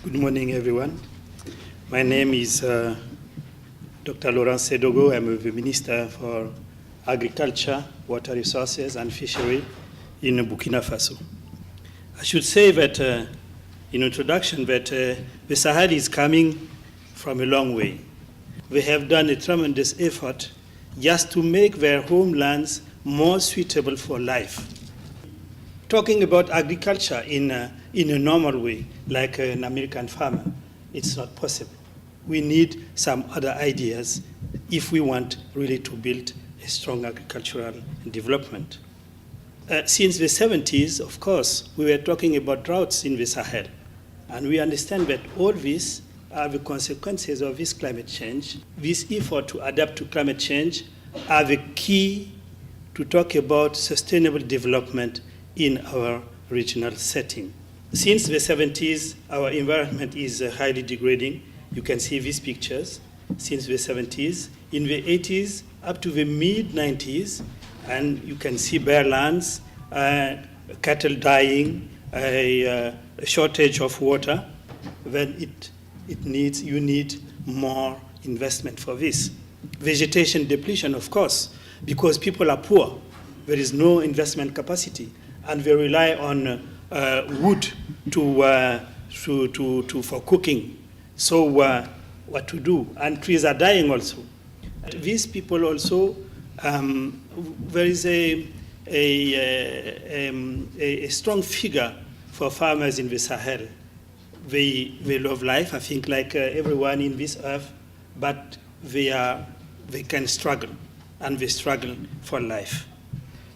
Good morning, everyone. My name is Dr. Laurent Sedogo. I'm the Minister for Agriculture, Water Resources, and Fishery in Burkina Faso. I should say that in introduction that the Sahel is coming from a long way. They have done a tremendous effort just to make their homelands more suitable for life. Talking about agriculture in a normal way, like an American farmer, it's not possible. We need some other ideas if we want really to build a strong agricultural development. Since the 70s, of course, we were talking about droughts in the Sahel. And we understand that all these are the consequences of this climate change. This effort to adapt to climate change are the key to talk about sustainable development in our regional setting. Since the 70s, our environment is highly degrading. You can see these pictures since the 70s. In the 80s, up to the mid-90s, and you can see bare lands, cattle dying, a shortage of water. Then you need more investment for this. Vegetation depletion, of course, because people are poor. There is no investment capacity, and they rely on wood for cooking. So what to do? And trees are dying also. These people also, there is a strong figure for farmers in the Sahel. They love life, I think, like everyone in this earth, but they can struggle, and they struggle for life.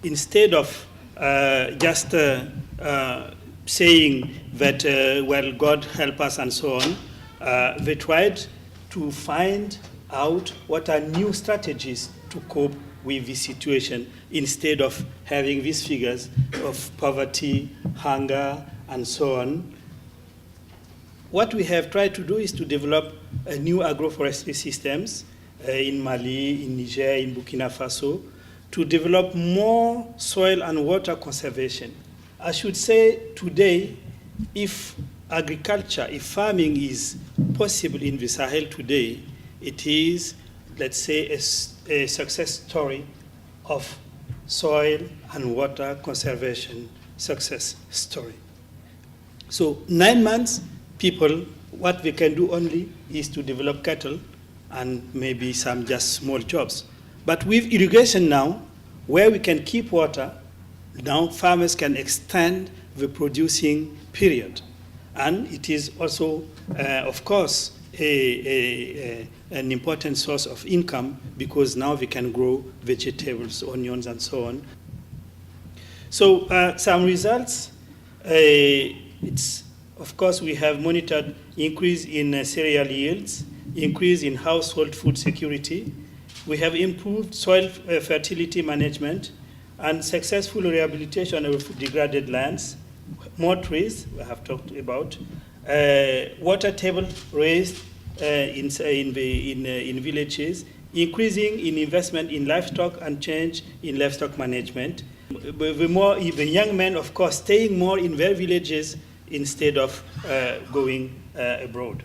Instead of just saying that, well, God help us and so on, they tried to find out what are new strategies to cope with this situation instead of having these figures of poverty, hunger, and so on. What we have tried to do is to develop new agroforestry systems in Mali, in Niger, in Burkina Faso, to develop more soil and water conservation. I should say today, if farming is possible in the Sahel today, it is, let's say, a success story of soil and water conservation success story. So 9 months, people, what they can do only is to develop cattle and maybe some just small jobs. But with irrigation now, where we can keep water, now farmers can extend the producing period. And it is also, of course, an important source of income because now we can grow vegetables, onions, and so on. So some results, of course, we have monitored increase in cereal yields, increase in household food security. We have improved soil fertility management and successful rehabilitation of degraded lands, more trees we have talked about, water table raised in villages, increasing in investment in livestock and change in livestock management. The young men, of course, staying more in their villages instead of going abroad.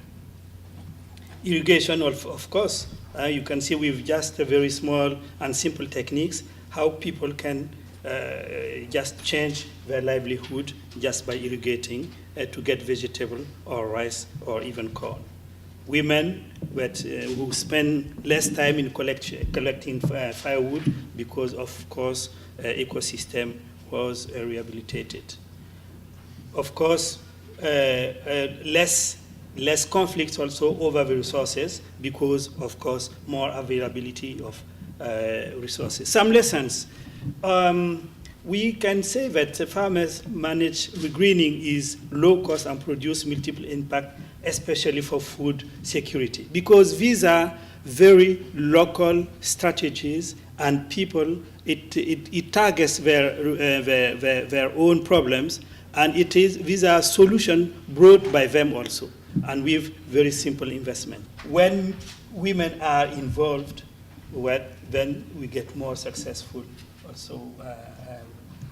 Irrigation, of course, you can see with just a very small and simple techniques how people can just change their livelihood just by irrigating to get vegetable or rice or even corn. Women who spend less time in collecting firewood because, of course, ecosystem was rehabilitated. Of course, less conflicts also over the resources because, of course, more availability of resources. Some lessons. We can say that farmers manage regreening is low cost and produce multiple impact, especially for food security, because these are very local strategies and people, it targets their own problems, and these are solutions brought by them also, and with very simple investment. When women are involved, then we get more successful also,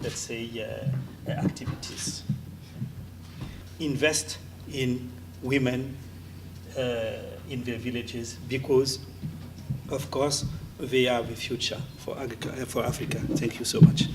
let's say, activities. Invest in women in their villages, because, of course, they are the future for Africa. Thank you so much.